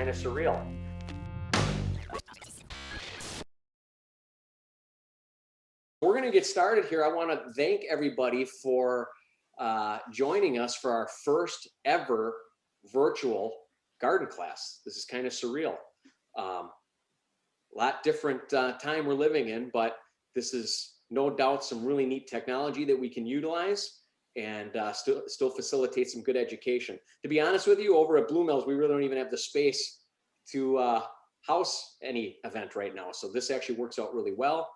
kind of surreal. We're going to get started here. I want to thank everybody for joining us for our first ever virtual garden class. This is kind of surreal. A lot different time we're living in, but this is no doubt some really neat technology that we can utilize and still facilitate some good education. To be honest with you, over at Blue Mills, we really don't even have the space to house any event right now. So this actually works out really well.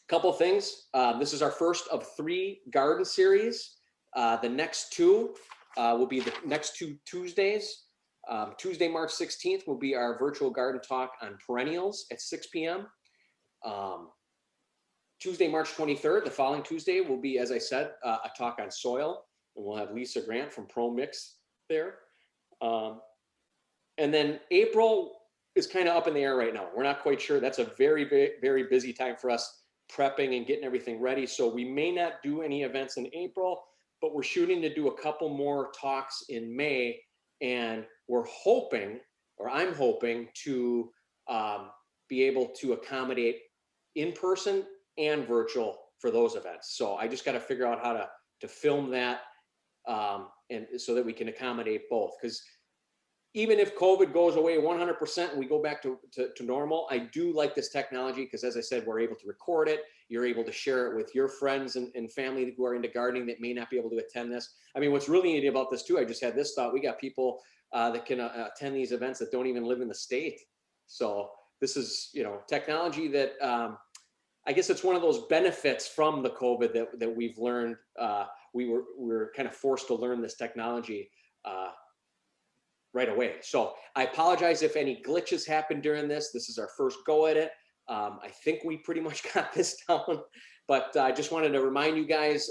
Couple things. This is our first of 3 garden series. The next 2 will be the next 2 Tuesdays. Tuesday, March 16th will be our virtual garden talk on perennials at 6 p.m. Tuesday, March 23rd, the following Tuesday, will be, as I said, a talk on soil, and we'll have Lisa Grant from Pro Mix there. And then April is kind of up in the air right now. We're not quite sure. That's a very, very, very busy time for us, prepping and getting everything ready. So we may not do any events in April, but we're shooting to do a couple more talks in May. And we're hoping, or I'm hoping, to be able to accommodate in-person and virtual for those events. So I just got to figure out how to film that, and so that we can accommodate both. Because even if COVID goes away 100% and we go back to normal, I do like this technology because, as I said, we're able to record it. You're able to share it with your friends and family who are into gardening that may not be able to attend this. I mean, what's really neat about this too, I just had this thought, we got people that can attend these events that don't even live in the state. So this is, technology that I guess it's one of those benefits from the COVID that we've learned. We were kind of forced to learn this technology right away. So I apologize if any glitches happen during this. This is our first go at it. I think we pretty much got this down, but I just wanted to remind you guys,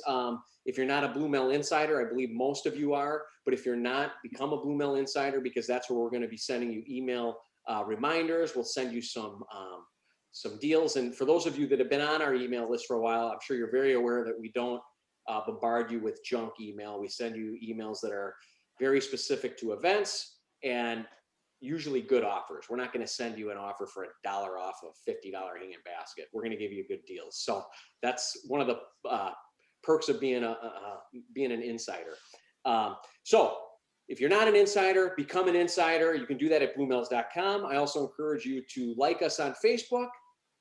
if you're not a Blue Mill Insider, I believe most of you are, but if you're not, become a Blue Mill Insider, because that's where we're going to be sending you email reminders. We'll send you some deals. And for those of you that have been on our email list for a while, I'm sure you're very aware that we don't bombard you with junk email. We send you emails that are very specific to events and usually good offers. We're not going to send you an offer for $1 off a $50 hanging basket. We're going to give you good deals. So that's one of the perks of being an insider. So if you're not an insider, become an insider. You can do that at bluemills.com. I also encourage you to like us on Facebook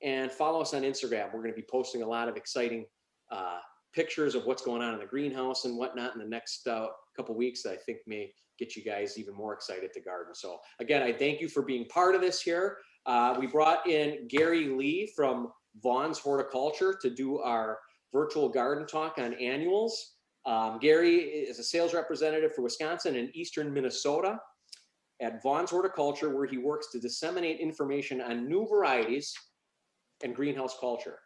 and follow us on Instagram. We're going to be posting a lot of exciting pictures of what's going on in the greenhouse and whatnot in the next couple weeks that I think may get you guys even more excited to garden. So again, I thank you for being part of this here. We brought in Gary Lee from Vaughan's Horticulture to do our virtual garden talk on annuals. Gary is a sales representative for Wisconsin and Eastern Minnesota at Vaughan's Horticulture, where he works to disseminate information on new varieties and greenhouse culture.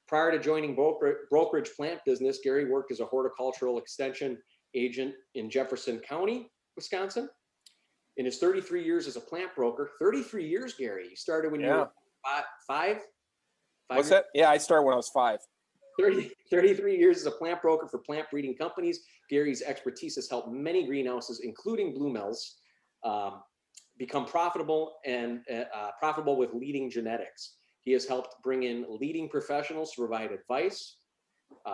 Prior to joining brokerage plant business, Gary worked as a horticultural extension agent in Jefferson County, Wisconsin. In his 33 years as a plant broker, 33 years, Gary, you started when you were five? What's that? Yeah, I started when I was 5. 33 years as a plant broker for plant breeding companies. Gary's expertise has helped many greenhouses, including Blue Mills, become profitable with leading genetics. He has helped bring in leading professionals to provide advice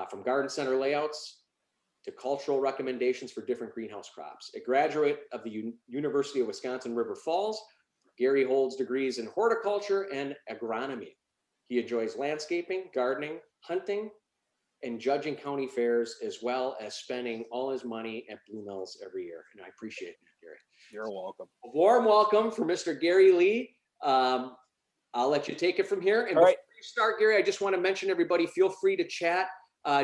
from garden center layouts to cultural recommendations for different greenhouse crops. A graduate of the University of Wisconsin River Falls, Gary holds degrees in horticulture and agronomy. He enjoys landscaping, gardening, hunting, and judging county fairs, as well as spending all his money at Blue Mills every year. And I appreciate it, Gary. You're welcome. A warm welcome for Mr. Gary Lee. I'll let you take it from here. And before you start, Gary, I just want to mention everybody, feel free to chat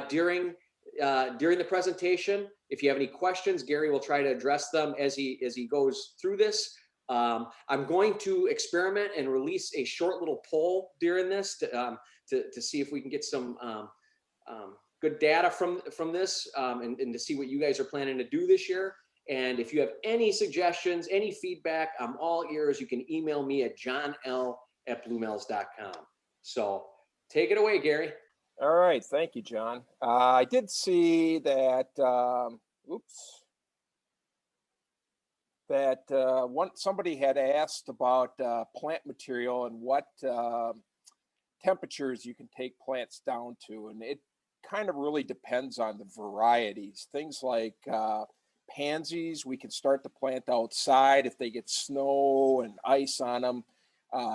during the presentation. If you have any questions, Gary will try to address them as he goes through this. I'm going to experiment and release a short little poll during this to see if we can get some good data from this and to see what you guys are planning to do this year. And if you have any suggestions, any feedback, I'm all ears. You can email me at johnl@bluemills.com. So take it away, Gary. All right. Thank you, John. I did see that, that somebody had asked about plant material and what temperatures you can take plants down to, and it kind of really depends on the varieties. Things like pansies, we can start to plant outside if they get snow and ice on them.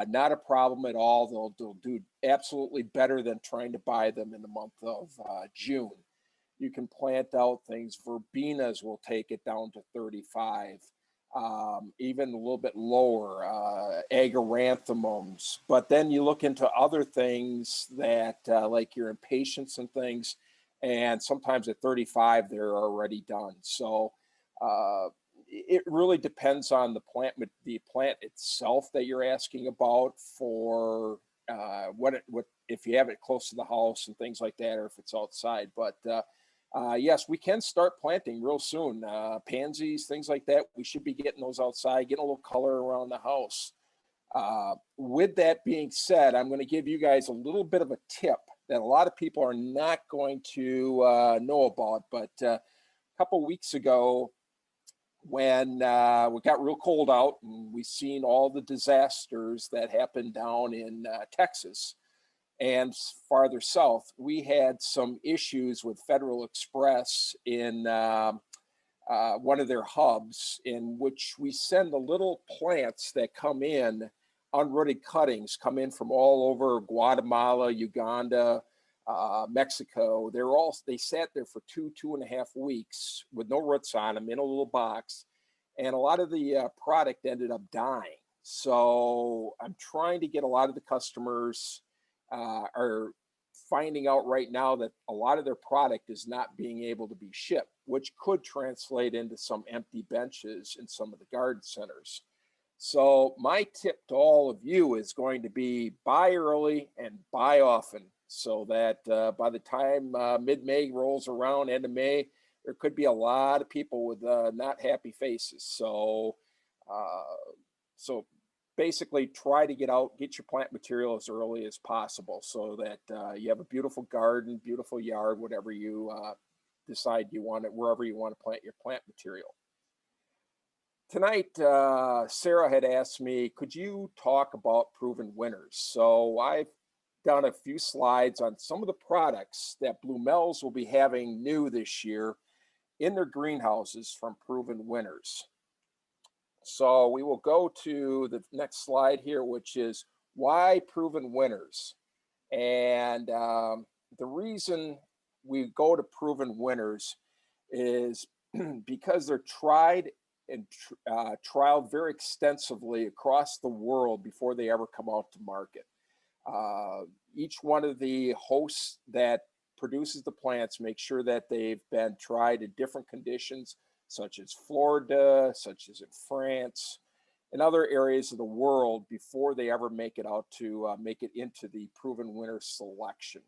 Not a problem at all. They'll do absolutely better than trying to buy them in the month of June. You can plant out things. Verbenas will take it down to 35, even a little bit lower, agaranthemums. But then you look into other things that like your impatiens and things, and sometimes at 35, they're already done. So it really depends on the plant itself that you're asking about for what if you have it close to the house and things like that, or if it's outside. But yes, we can start planting real soon. Pansies, things like that. We should be getting those outside, getting a little color around the house. With that being said, I'm going to give you guys a little bit of a tip that a lot of people are not going to know about. But a couple weeks ago, when we got real cold out and we seen all the disasters that happened down in Texas and farther south, we had some issues with Federal Express in one of their hubs, in which we send the little plants that come in, unrooted cuttings come in from all over Guatemala, Uganda, Mexico. They sat there for 2.5 weeks with no roots on them in a little box, and a lot of the product ended up dying. So I'm trying to get a lot of the customers are finding out right now that a lot of their product is not being able to be shipped, which could translate into some empty benches in some of the garden centers. So my tip to all of you is going to be buy early and buy often, so that by the time mid-May rolls around, end of May, there could be a lot of people with not happy faces. So basically try to get your plant material as early as possible, so that you have a beautiful garden, beautiful yard, whatever you decide you want it, wherever you want to plant your plant material. Tonight, Sarah had asked me, could you talk about proven winners? So I've done a few slides on some of the products that Blumels will be having new this year in their greenhouses from proven winners. So we will go to the next slide here, which is why proven winners. And the reason we go to proven winners is because they're tried and trialed very extensively across the world before they ever come out to market. Each one of the hosts that produces the plants make sure that they've been tried in different conditions, such as Florida, such as in France, and other areas of the world before they ever make it out to make it into the proven winner selection.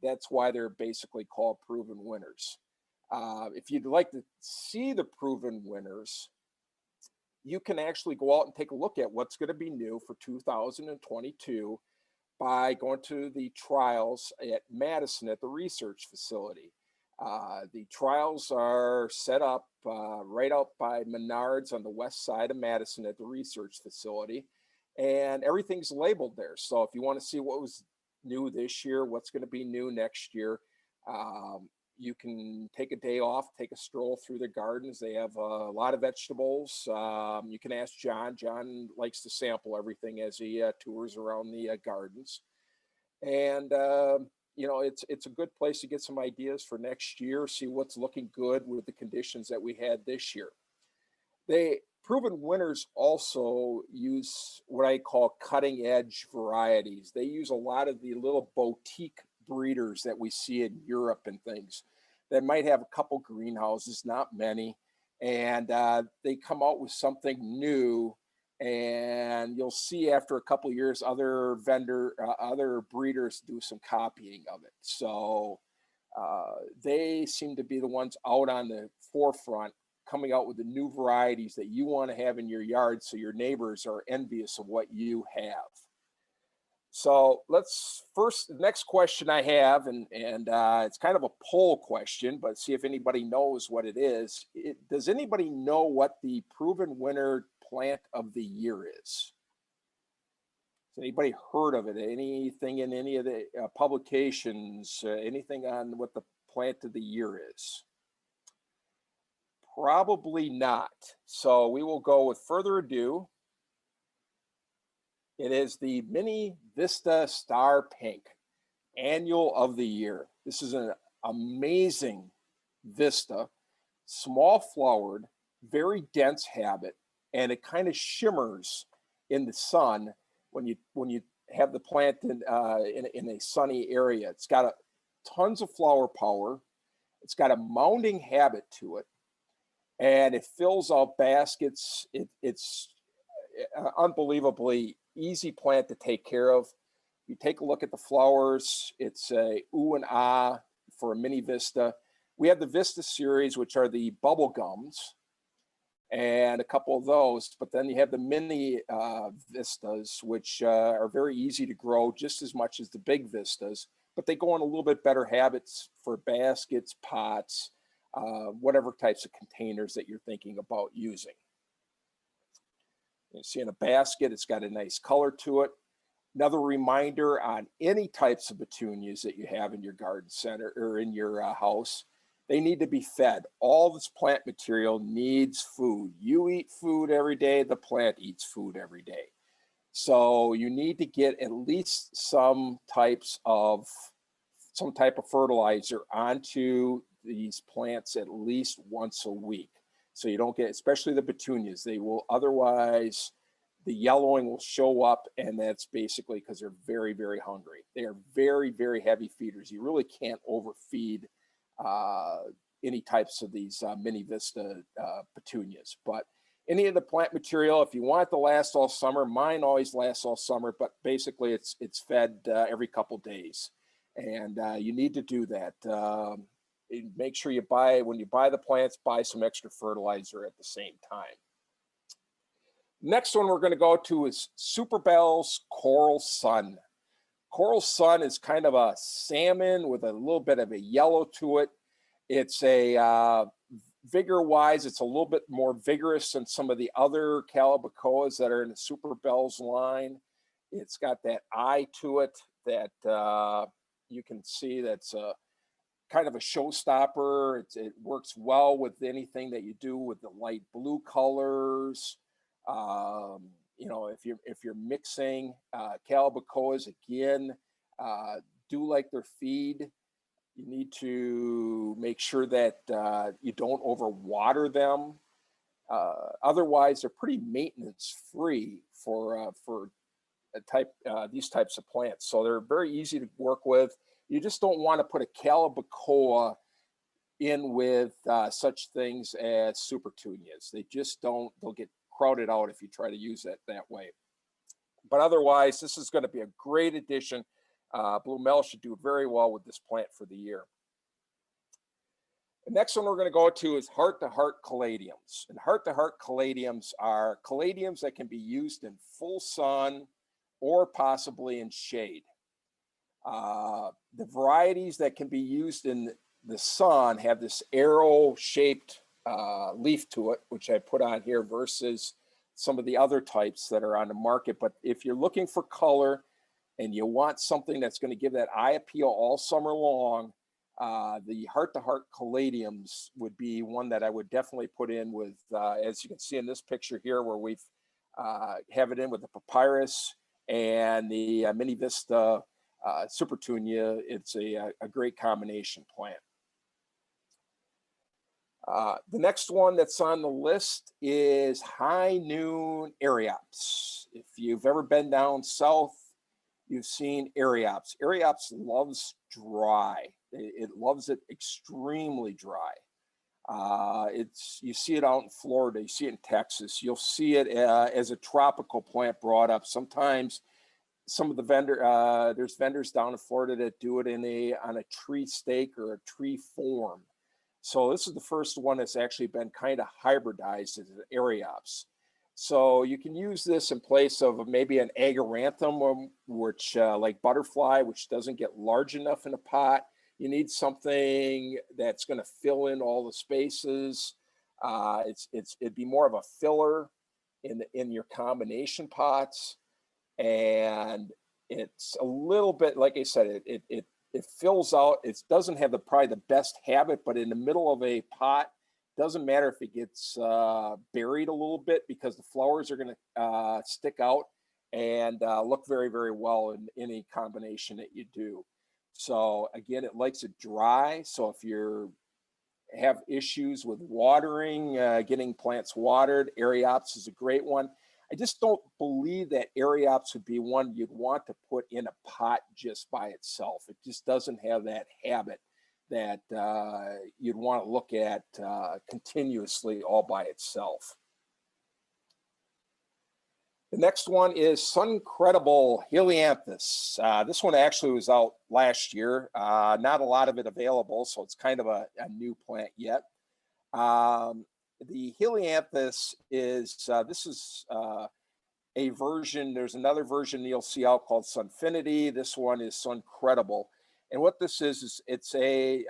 That's why they're basically called proven winners. If you'd like to see the proven winners, you can actually go out and take a look at what's going to be new for 2022 by going to the trials at Madison at the research facility. The trials are set up right out by Menards on the west side of Madison at the research facility, and everything's labeled there. So if you want to see what was new this year, what's going to be new next year, you can take a day off, take a stroll through the gardens. They have a lot of vegetables. You can ask John. John likes to sample everything as he tours around the gardens. And, you know, it's a good place to get some ideas for next year, see what's looking good with the conditions that we had this year. Proven winners also use what I call cutting edge varieties. They use a lot of the little boutique breeders that we see in Europe and things that might have a couple greenhouses, not many, and they come out with something new, and you'll see after a couple of years other breeders do some copying of it. So they seem to be the ones out on the forefront, coming out with the new varieties that you want to have in your yard, so your neighbors are envious of what you have. So let's first, the next question I have, and it's kind of a poll question, but see if anybody knows what it is. Does anybody know what the proven winner plant of the year is? Has anybody heard of it? Anything in any of the publications? Anything on what the plant of the year is? Probably not. So we will go with further ado. It is the Mini Vista Star Pink, annual of the year. This is an amazing Vista, small flowered, very dense habit, and it kind of shimmers in the sun when you have the plant in a sunny area. It's got tons of flower power. It's got a mounding habit to it, and it fills out baskets. It's unbelievably easy plant to take care of. You take a look at the flowers, it's a ooh and ah for a mini Vista. We have the Vista series, which are the bubble gums, and a couple of those, but then you have the mini Vistas, which are very easy to grow just as much as the big Vistas, but they go on a little bit better habits for baskets, pots, whatever types of containers that you're thinking about using. You see in a basket, it's got a nice color to it. Another reminder on any types of petunias that you have in your garden center or in your house, they need to be fed. All this plant material needs food. You eat food every day, the plant eats food every day. So you need to get at least some type of fertilizer onto these plants at least once a week. So you don't get, especially the petunias, they will otherwise, the yellowing will show up, and that's basically because they're very, very hungry. They are very, very heavy feeders. You really can't overfeed any types of these mini Vista petunias. But any of the plant material, if you want it to last all summer, mine always lasts all summer, but basically it's fed every couple days. And you need to do that. Make sure you when you buy the plants, buy some extra fertilizer at the same time. Next one we're going to go to is Superbell's Coral Sun. Coral Sun is kind of a salmon with a little bit of a yellow to it. It's a vigor-wise, it's a little bit more vigorous than some of the other Calibacoas that are in the Superbell's line. It's got that eye to it that you can see that's kind of a showstopper. It works well with anything that you do with the light blue colors. You know, if you're mixing Calibacoas, again, do like their feed. You need to make sure that you don't overwater them. Otherwise, they're pretty maintenance free for these types of plants. So they're very easy to work with. You just don't want to put a Calibacoa in with such things as supertunias. They just don't, they'll get crowded out if you try to use it that way. But otherwise, this is going to be a great addition. Blue Mel should do very well with this plant for the year. The next one we're going to go to is Heart to Heart Caladiums. And Heart to Heart Caladiums are caladiums that can be used in full sun or possibly in shade. The varieties that can be used in the sun have this arrow-shaped leaf to it, which I put on here, versus some of the other types that are on the market. But if you're looking for color and you want something that's going to give that eye appeal all summer long, the Heart to Heart Caladiums would be one that I would definitely put in with, as you can see in this picture here, where we've have it in with the papyrus and the Mini Vista Supertunia. It's a great combination plant. The next one that's on the list is High Noon Eriops. If you've ever been down south, you've seen Eriops. Eriops loves dry. It loves it extremely dry. You see it out in Florida, you see it in Texas. You'll see it as a tropical plant brought up. Sometimes some of the there's vendors down in Florida that do it on a tree stake or a tree form. So this is the first one that's actually been kind of hybridized as an Eriops. So you can use this in place of maybe an agaranthum, which like butterfly, which doesn't get large enough in a pot. You need something that's going to fill in all the spaces. It'd be more of a filler in your combination pots, and it's a little bit, like I said, it fills out. It doesn't have probably the best habit, but in the middle of a pot, doesn't matter if it gets buried a little bit, because the flowers are going to stick out and look very, very well in any combination that you do. So again, it likes it dry. So if you have issues with watering, getting plants watered, Areops is a great one. I just don't believe that Areops would be one you'd want to put in a pot just by itself. It just doesn't have that habit that you'd want to look at continuously all by itself. The next one is Credible Helianthus. This one actually was out last year. Not a lot of it available, so it's kind of a new plant yet. The Helianthus is, this is a version, there's another version you'll see out called Sunfinity. This one is Credible. And what this is it's a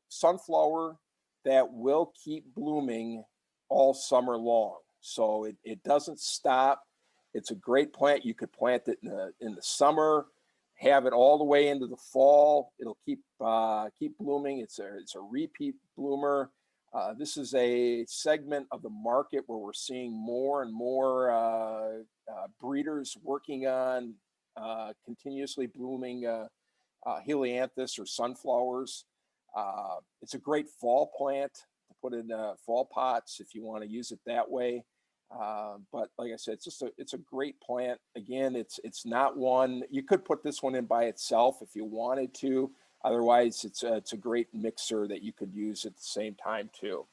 sunflower that will keep blooming all summer long. So it doesn't stop. It's a great plant. You could plant it in the summer, have it all the way into the fall. It'll keep blooming. It's a repeat bloomer. This is a segment of the market where we're seeing more and more breeders working on continuously blooming Helianthus or sunflowers. It's a great fall plant to put in fall pots if you want to use it that way. But like I said, it's a great plant. Again, it's not one you could put this one in by itself if you wanted to. Otherwise, it's a great mixer that you could use at the same time too.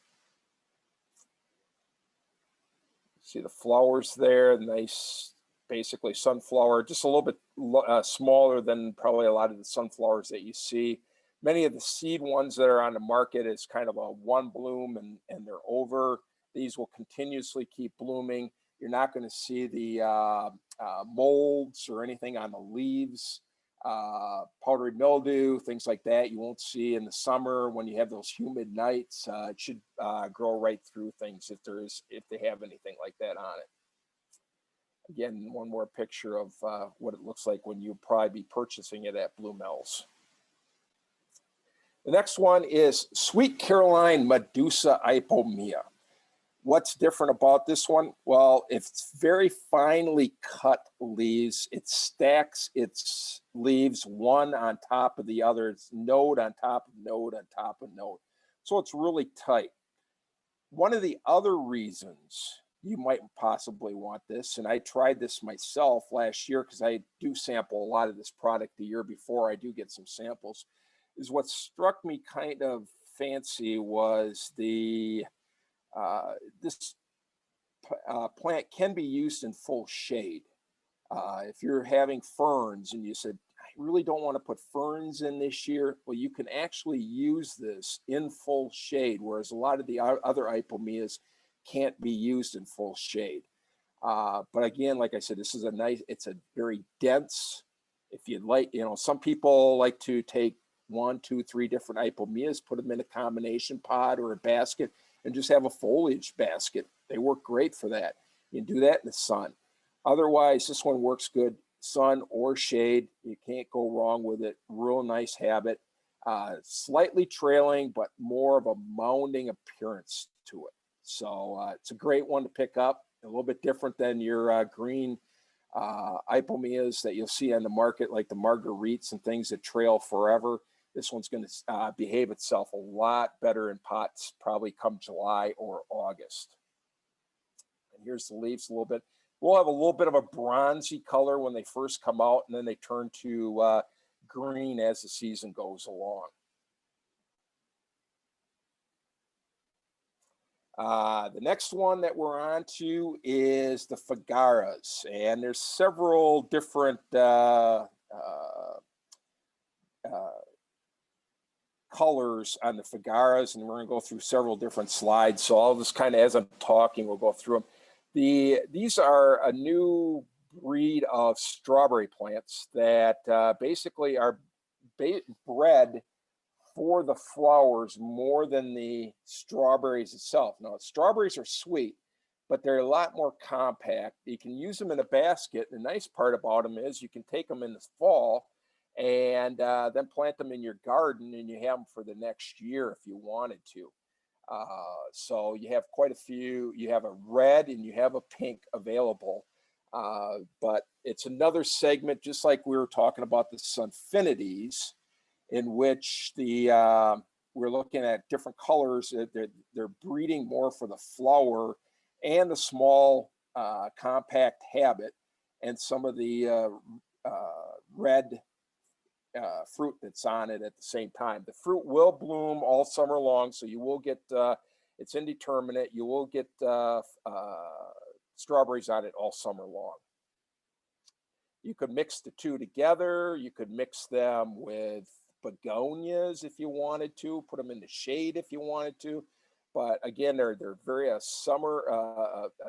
See the flowers there, nice, basically sunflower, just a little bit smaller than probably a lot of the sunflowers that you see. Many of the seed ones that are on the market is kind of a one bloom and they're over. These will continuously keep blooming. You're not going to see the molds or anything on the leaves, powdery mildew, things like that. You won't see in the summer when you have those humid nights. It should grow right through things if they have anything like that on it. Again, one more picture of what it looks like when you'll probably be purchasing it at Blue Mills. The next one is Sweet Caroline Medusa Ipomea. What's different about this one? Well, it's very finely cut leaves. It stacks its leaves one on top of the other. It's node on top of node on top of node. So it's really tight. One of the other reasons you might possibly want this, and I tried this myself last year because I do sample a lot of this product the year before. I do get some samples, is what struck me kind of fancy was this plant can be used in full shade. If you're having ferns and you said, I really don't want to put ferns in this year, well, you can actually use this in full shade, whereas a lot of the other ipomeas can't be used in full shade. But again, like I said, this is it's a very dense, if you'd like, some people like to take 1, 2, 3 different ipomeas, put them in a combination pot or a basket, and just have a foliage basket. They work great for that. You can do that in the sun. Otherwise, this one works good, sun or shade. You can't go wrong with it. Real nice habit. Slightly trailing, but more of a mounding appearance to it. So it's a great one to pick up. A little bit different than your green ipomeas that you'll see on the market, like the marguerites and things that trail forever. This one's going to behave itself a lot better in pots, probably come July or August. And here's the leaves a little bit. We'll have a little bit of a bronzy color when they first come out, and then they turn to green as the season goes along. The next one that we're on to is the Fagaras, and there's several different colors on the Fagaras, and we're going to go through several different slides. So I'll just kind of, as I'm talking, we'll go through them. These are a new breed of strawberry plants that basically are bred for the flowers more than the strawberries itself. Now, strawberries are sweet, but they're a lot more compact. You can use them in a basket. The nice part about them is you can take them in the fall and then plant them in your garden, and you have them for the next year if you wanted to. So you have quite a few. You have a red and you have a pink available. But it's another segment, just like we were talking about the Sunfinities, in which we're looking at different colors. They're breeding more for the flower and the small compact habit, and some of the red fruit that's on it at the same time. The fruit will bloom all summer long, so you will get, it's indeterminate, you will get strawberries on it all summer long. You could mix the two together. You could mix them with begonias if you wanted to, put them in the shade if you wanted to. But again, they're very a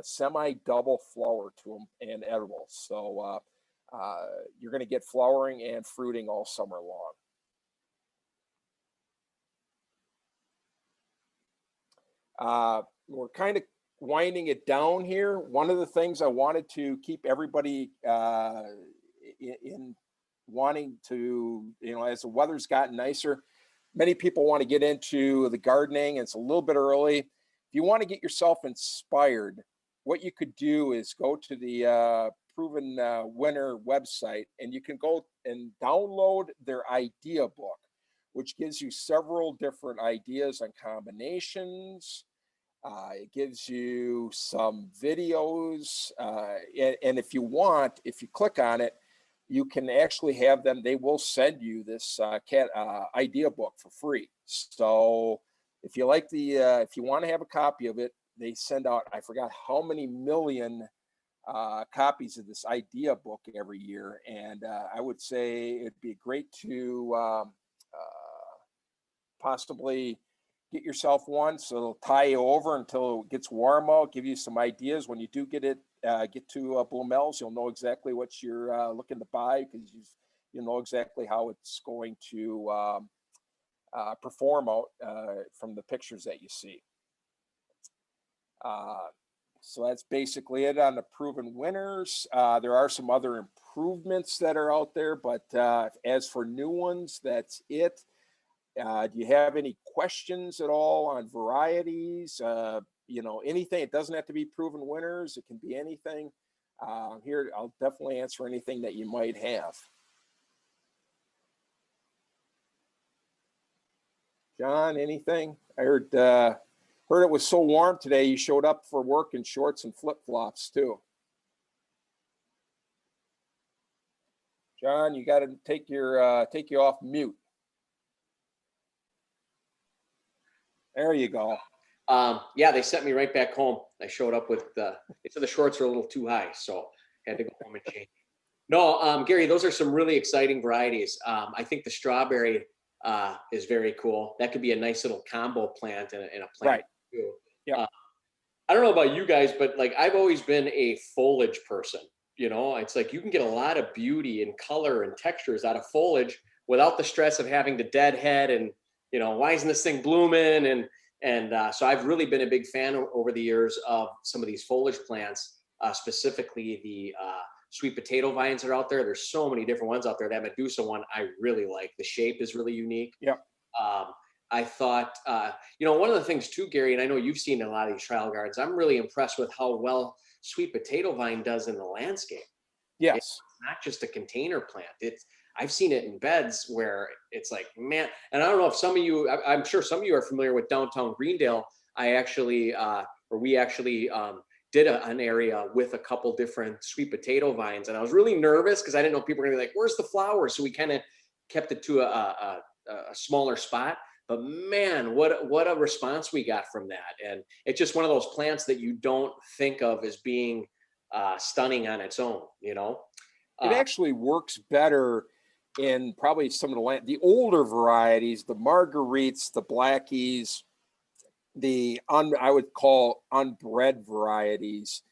semi-double flower to them and edible. So you're going to get flowering and fruiting all summer long. We're kind of winding it down here. One of the things I wanted to keep everybody in wanting to, as the weather's gotten nicer, many people want to get into the gardening. It's a little bit early. If you want to get yourself inspired, what you could do is go to the Proven Winner website, and you can go and download their idea book, which gives you several different ideas on combinations. It gives you some videos, and if you want, if you click on it, you can actually have them. They will send you this idea book for free. So if you like if you want to have a copy of it, they send out, I forgot how many million copies of this idea book every year, and I would say it'd be great to possibly get yourself one, so it'll tie you over until it gets warm out, give you some ideas. When you do get to Bloomel's, you'll know exactly what you're looking to buy, because you know exactly how it's going to perform out from the pictures that you see. So that's basically it on the Proven Winners. There are some other improvements that are out there, but as for new ones, that's it. Do you have any questions at all on varieties? Anything. It doesn't have to be Proven Winners. It can be anything. Here, I'll definitely answer anything that you might have. John, anything? I heard it was so warm today, you showed up for work in shorts and flip-flops too. John, you got to take you off mute. There you go. Yeah, they sent me right back home. I showed up with they said the shorts are a little too high, so had to go home and change. No, Gary, those are some really exciting varieties. I think the strawberry is very cool. That could be a nice little combo plant in a plant. Right. Too. Yeah. I don't know about you guys, but like I've always been a foliage person. It's like you can get a lot of beauty and color and textures out of foliage without the stress of having to deadhead and why isn't this thing blooming? And so I've really been a big fan over the years of some of these foliage plants, specifically the sweet potato vines that are out there. There's so many different ones out there. That Medusa one I really like. The shape is really unique. Yeah. I thought, one of the things too, Gary, and I know you've seen in a lot of these trial gardens, I'm really impressed with how well sweet potato vine does in the landscape. Yes. It's not just a container plant. I've seen it in beds where it's like, man, and I don't know if some of you, I'm sure some of you are familiar with downtown Greendale. We actually did an area with a couple different sweet potato vines. And I was really nervous because I didn't know people were gonna be like, where's the flowers? So we kind of kept it to a smaller spot. But man, what a response we got from that. And it's just one of those plants that you don't think of as being stunning on its own, It actually works better in probably some of the older varieties, the Marguerites, the Blackies, I would call unbred varieties.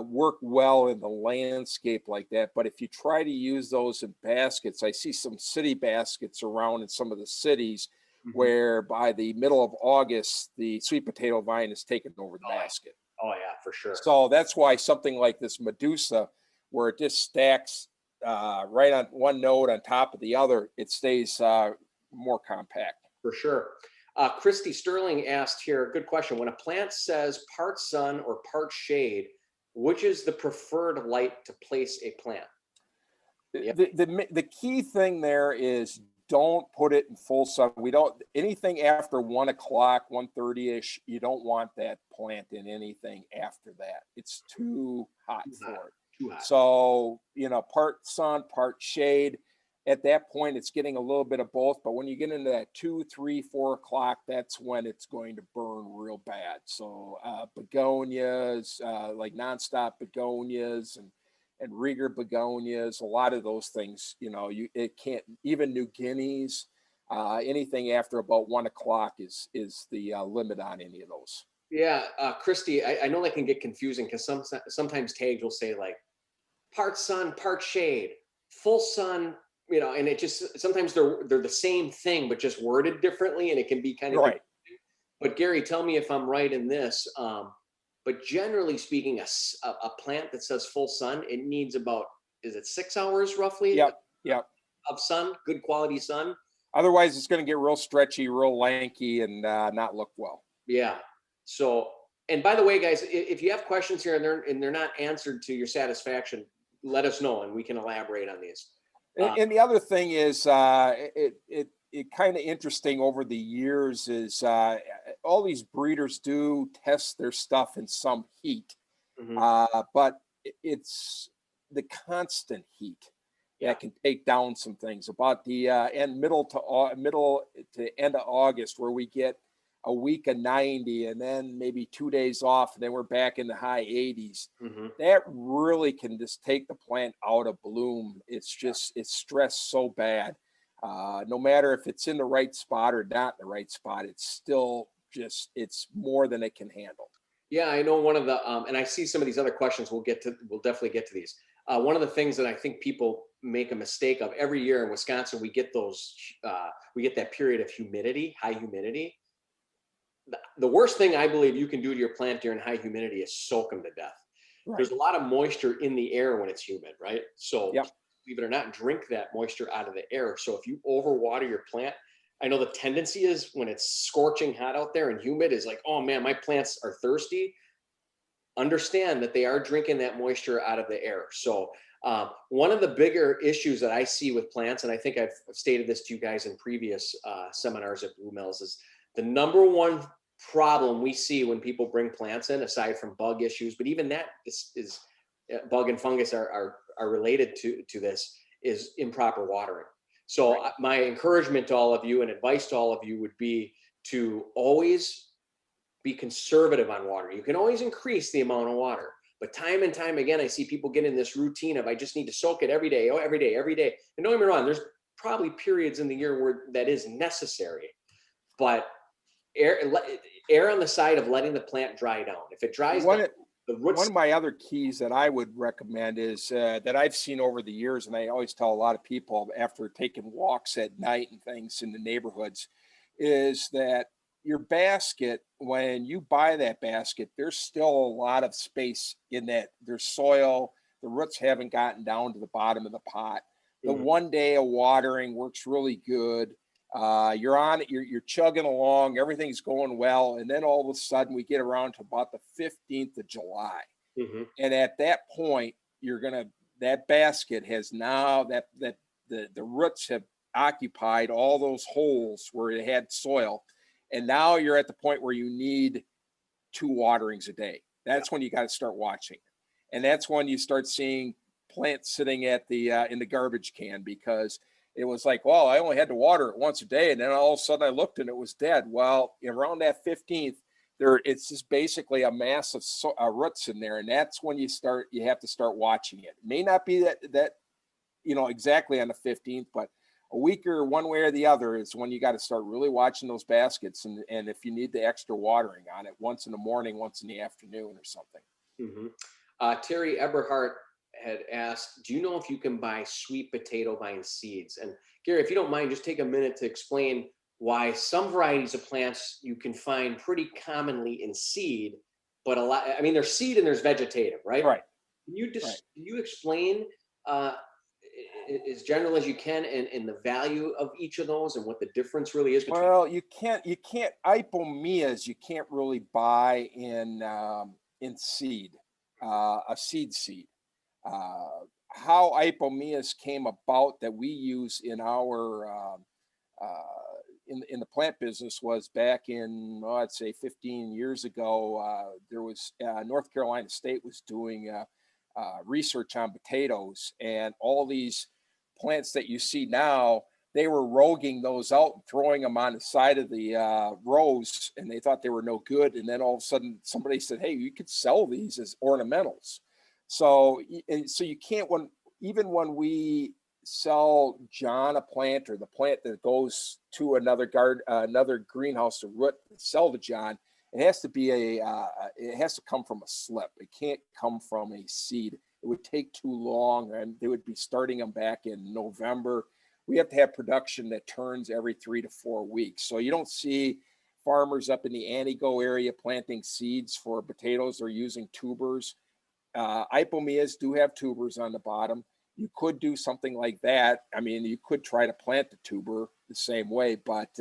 work well in the landscape like that. But if you try to use those in baskets, I see some city baskets around in some of the cities Mhm. where by the middle of August, the sweet potato vine has taken over the Oh, yeah. basket. Oh yeah, for sure. So that's why something like this Medusa, where it just stacks right on one node on top of the other, it stays more compact. For sure. Christy Sterling asked here, good question. When a plant says part sun or part shade, which is the preferred light to place a plant? Yep. The key thing there is don't put it in full sun. We don't anything after 1 o'clock, 1:30ish. You don't want that plant in anything after that. It's too hot Too hot. for it. Too hot. So part sun, part shade. At that point, it's getting a little bit of both. But when you get into that 2, 3, 4 o'clock, that's when it's going to burn real bad. So begonias, like nonstop begonias and Rieger begonias, a lot of those things, it can't, even New Guineas, anything after about 1 o'clock is the limit on any of those. Yeah, Christy, I know that can get confusing because sometimes tags will say like part sun, part shade, full sun, and it just sometimes they're the same thing but just worded differently, and it can be kind of Right. But Gary, tell me if I'm right in this. But generally speaking, a plant that says full sun, it needs about, is it 6 hours roughly Yep. Yep. of sun, good quality sun? Otherwise, it's going to get real stretchy, real lanky, and not look well. Yeah. So, and by the way, guys, if you have questions here and they're not answered to your satisfaction, let us know and we can elaborate on these. And the other thing is, it kind of interesting over the years is all these breeders do test their stuff in some heat, Mhm. but it's the constant heat Yeah. that can take down some things. About the middle to end of August, where we get a week of 90 and then maybe 2 days off, and then we're back in the high 80s. Mhm. That really can just take the plant out of bloom. It's stressed so bad. No matter if it's in the right spot or not in the right spot, it's still it's more than it can handle. Yeah, I know one of the, and I see some of these other questions. We'll definitely get to these. One of the things that I think people make a mistake of every year in Wisconsin, we get we get that period of humidity, high humidity. The worst thing I believe you can do to your plant during high humidity is soak them to death. Right. There's a lot of moisture in the air when it's humid, right? So Yep. believe it or not, drink that moisture out of the air. So if you overwater your plant, I know the tendency is when it's scorching hot out there and humid is like, oh man, my plants are thirsty. Understand that they are drinking that moisture out of the air. So one of the bigger issues that I see with plants, and I think I've stated this to you guys in previous seminars at Blue Mills, is the number one problem we see when people bring plants in, aside from bug issues, but even that is bug and fungus are related to this, is improper watering. So Right. my encouragement to all of you and advice to all of you would be to always be conservative on water. You can always increase the amount of water, but time and time again, I see people get in this routine of I just need to soak it every day, oh, every day, every day. And don't get me wrong, there's probably periods in the year where that is necessary, but err on the side of letting the plant dry down. If it dries down, the One roots. of my other keys that I would recommend is that I've seen over the years, and I always tell a lot of people after taking walks at night and things in the neighborhoods, is that your basket, when you buy that basket, there's still a lot of space in that. There's soil, the roots haven't gotten down to the bottom of the pot. The Mhm. 1 day of watering works really good. You're on it, you're chugging along, everything's going well, and then all of a sudden we get around to about the 15th of July. Mhm. And at that point, that basket has now the roots have occupied all those holes where it had soil. And now you're at the point where you need 2 waterings a day. Yeah. That's when you got to start watching. And that's when you start seeing plants sitting at the in the garbage can, because it was like, well, I only had to water it once a day, and then all of a sudden I looked and it was dead. Well, around that 15th, it's just basically a mass of roots in there, and that's when you have to start watching it. It may not be that exactly on the 15th, but a week or one way or the other is when you got to start really watching those baskets, and if you need the extra watering on it, once in the morning, once in the afternoon or something. Hmm. Terry Eberhardt had asked, do you know if you can buy sweet potato vine seeds? And Gary, if you don't mind, just take a minute to explain why some varieties of plants you can find pretty commonly in seed, but a lot, I mean, there's seed and there's vegetative, right? Right. Can you Right. just, can you explain uh, as general as you can and the value of each of those and what the difference really is between? Well, you can't ipomoeas you can't really buy in seed, a seed. How ipomoeas came about that we use in our in the plant business was back in, oh, I'd say 15 years ago. There was North Carolina State was doing research on potatoes, and all these plants that you see now, they were roguing those out and throwing them on the side of the rows, and they thought they were no good. And then all of a sudden, somebody said, "Hey, you could sell these as ornamentals." So, so you can't even when we sell John a plant or the plant that goes to another garden, another greenhouse to root, sell to John, it has to be it has to come from a slip. It can't come from a seed. It would take too long, and they would be starting them back in November. We have to have production that turns every 3 to 4 weeks. So you don't see farmers up in the Antigo area planting seeds for potatoes. They're using tubers. Ipomoeas do have tubers on the bottom. You could do something like that. I mean, you could try to plant the tuber the same way, but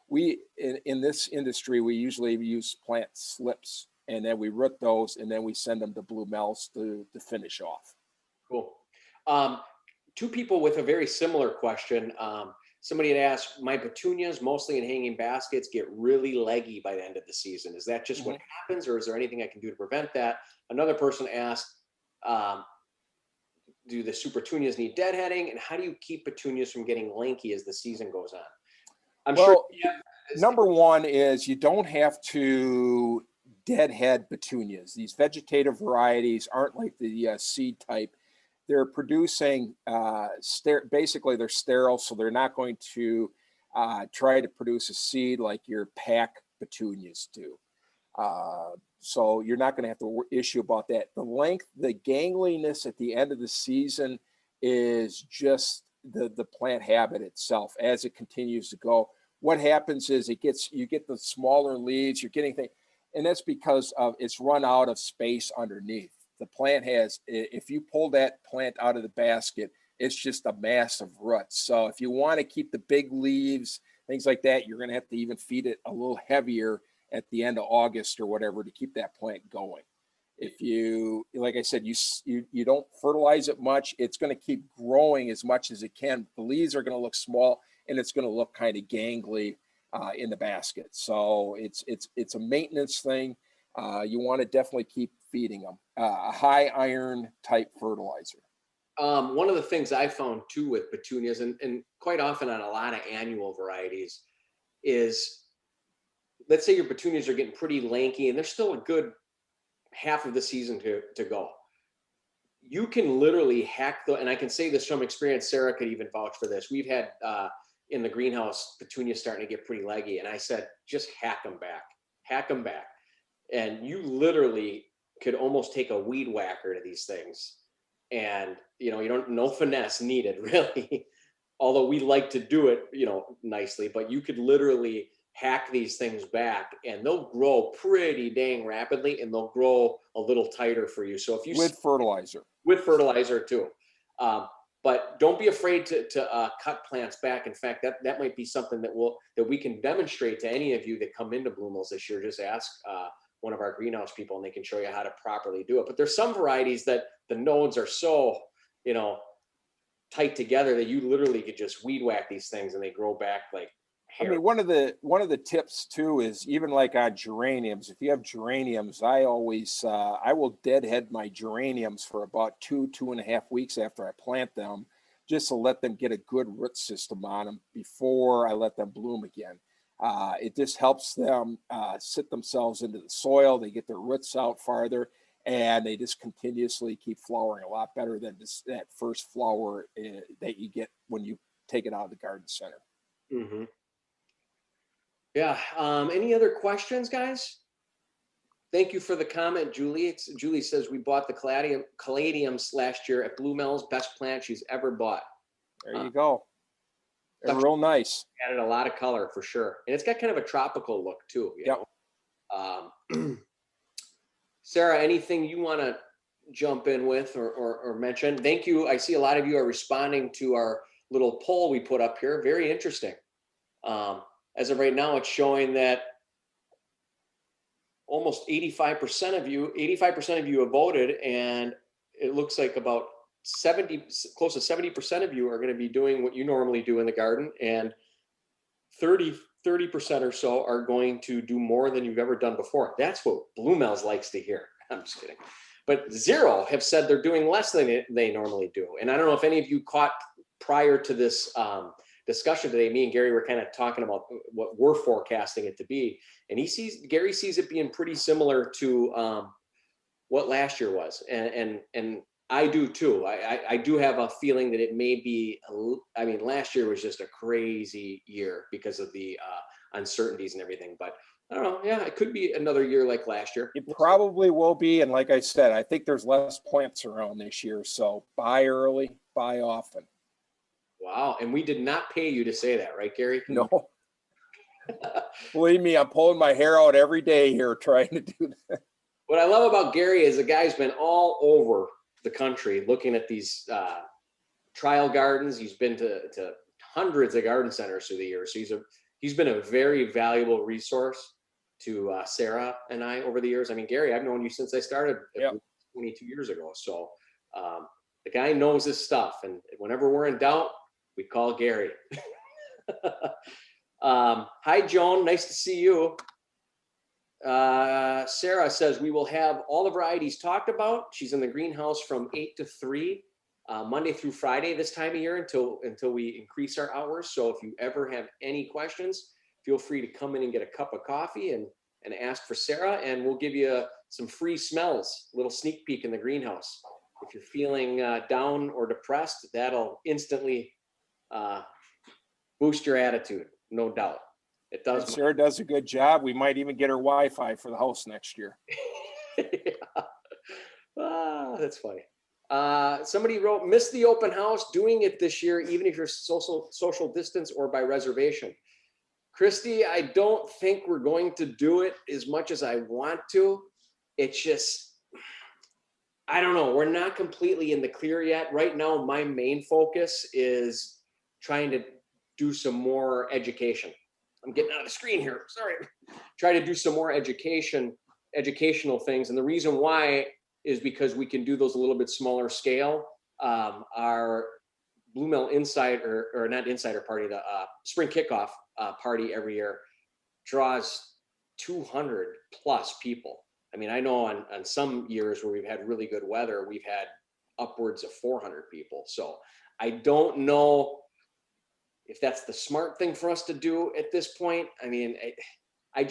we in this industry, we usually use plant slips, and then we root those, and then we send them to Blue Mel's to finish off. Cool. Um, Two people with a very similar question. Somebody had asked, my petunias, mostly in hanging baskets, get really leggy by the end of the season. Is that just what happens, or is there anything I can do to prevent that? Another person asked, um, do the super petunias need deadheading, and how do you keep petunias from getting lanky as the season goes on? I'm sure. Well, number one is you don't have to deadhead petunias. These vegetative varieties aren't like the seed type. They're producing basically they're sterile, so they're not going to try to produce a seed like your pack petunias do. So you're not going to have to issue about that. The length, the gangliness at the end of the season is just the plant habit itself as it continues to go. What happens is you get the smaller leaves, you're getting things, and that's because of it's run out of space underneath. The plant has, if you pull that plant out of the basket, it's just a mass of roots. So if you want to keep the big leaves, things like that, you're going to have to even feed it a little heavier at the end of August or whatever to keep that plant going. If you, like I said, you don't fertilize it much, it's going to keep growing as much as it can. The leaves are going to look small, and it's going to look kind of gangly in the basket. So it's a maintenance thing. You want to definitely keep feeding them a high iron type fertilizer. One of the things I found too with petunias, and quite often on a lot of annual varieties, is let's say your petunias are getting pretty lanky and there's still a good half of the season to go. You can literally hack and I can say this from experience, Sarah could even vouch for this. We've had in the greenhouse petunias starting to get pretty leggy, and I said, just hack them back. And you literally could almost take a weed whacker to these things. And, you don't, no finesse needed really. Although we like to do it, nicely, but you could literally hack these things back and they'll grow pretty dang rapidly, and they'll grow a little tighter for you. So if you with fertilizer, too, but don't be afraid to cut plants back. In fact, that might be something that we can demonstrate to any of you that come into Blue Mills this year. Just ask one of our greenhouse people, and they can show you how to properly do it. But there's some varieties that the nodes are so, tight together that you literally could just weed whack these things and they grow back like hair. I mean, one of the tips too is even like on geraniums. If you have geraniums, I always I will deadhead my geraniums for about 2.5 weeks after I plant them, just to let them get a good root system on them before I let them bloom again. It just helps them sit themselves into the soil. They get their roots out farther, and they just continuously keep flowering a lot better than that first flower that you get when you take it out of the garden center. Mm-hmm. Yeah. Any other questions, guys? thank you for the comment, Julie. Julie says we bought the caladiums last year at Blue Mel's, best plant she's ever bought. There you go. They're real nice. Added a lot of color for sure, and it's got kind of a tropical look too. Yep. Sarah, anything you want to jump in with or mention? Thank you. I see a lot of you are responding to our little poll we put up here. Very interesting. As of right now, it's showing that almost 85% of you have voted, and it looks like about close to 70% of you are going to be doing what you normally do in the garden, and 30% or so are going to do more than you've ever done before. That's what Blue Mel's likes to hear. I'm just kidding. But 0 have said they're doing less than they normally do. And I don't know if any of you caught prior to this discussion today, me and Gary were kind of talking about what we're forecasting it to be. And Gary sees it being pretty similar to what last year was. And I do too. I do have a feeling that it may be, I mean, last year was just a crazy year because of the uncertainties and everything. But I don't know. Yeah, it could be another year like last year. It probably will be. And like I said, I think there's less plants around this year. So buy early, buy often. Wow. And we did not pay you to say that, right, Gary? No. Believe me, I'm pulling my hair out every day here trying to do that. What I love about Gary is the guy's been all over the country looking at these trial gardens. He's been to hundreds of garden centers through the years. So he's been a very valuable resource to Sarah and I over the years. I mean, Gary, I've known you since I started 22 years ago. So the guy knows his stuff, and whenever we're in doubt, we call Gary. Hi, Joan. Nice to see you. Sarah says we will have all the varieties talked about. She's in the greenhouse from 8 to 3, Monday through Friday this time of year until we increase our hours. So if you ever have any questions, feel free to come in and get a cup of coffee and ask for Sarah, and we'll give you some free smells, a little sneak peek in the greenhouse. If you're feeling down or depressed, that'll instantly boost your attitude, no doubt. It does. Sarah does a good job. We might even get her Wi-Fi for the house next year. Yeah. That's funny. Somebody wrote, missed the open house, doing it this year, even if you're social distance or by reservation. Christy, I don't think we're going to do it as much as I want to. It's just, I don't know. We're not completely in the clear yet. Right now, my main focus is trying to do some more education. I'm getting out of the screen here. Sorry. Try to do some more educational things. And the reason why is because we can do those a little bit smaller scale. Our Blue Mel Insider, or not Insider party, the spring kickoff party every year draws 200 plus people. I mean, I know on some years where we've had really good weather, we've had upwards of 400 people. So I don't know if that's the smart thing for us to do at this point. I mean, I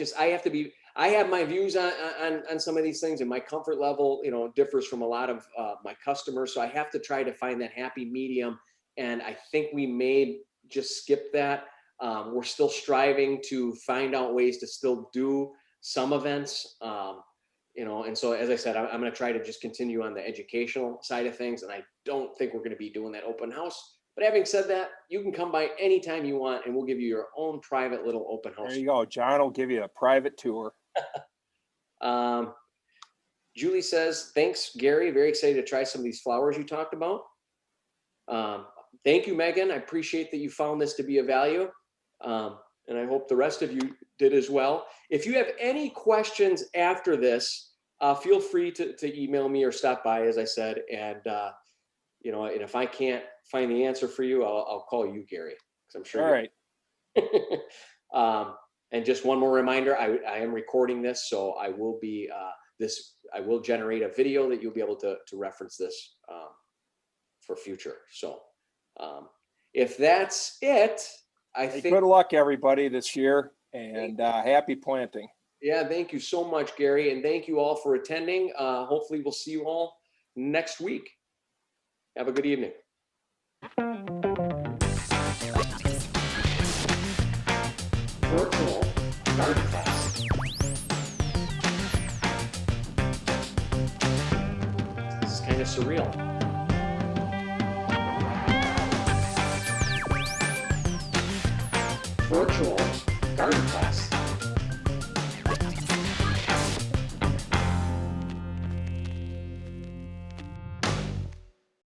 have my views on some of these things, and my comfort level, differs from a lot of my customers. So I have to try to find that happy medium. And I think we may just skip that. We're still striving to find out ways to still do some events, and so, as I said, I'm going to try to just continue on the educational side of things. And I don't think we're going to be doing that open house. But having said that, you can come by anytime you want, and we'll give you your own private little open house. There you go. John will give you a private tour. Julie says, thanks, Gary. Very excited to try some of these flowers you talked about. Thank you, Megan. I appreciate that you found this to be of value. And I hope the rest of you did as well. If you have any questions after this, feel free to email me or stop by, as I said. And, and if I can't find the answer for you, I'll call you, Gary, because I'm sure. All right. And just one more reminder, I am recording this, so I will be I will generate a video that you'll be able to reference this for future. So if that's it, I think good luck everybody this year, and happy planting. Yeah, thank you so much, Gary, and thank you all for attending. Hopefully we'll see you all next week. Have a good evening. Virtual garden class. surreal. Virtual garden class.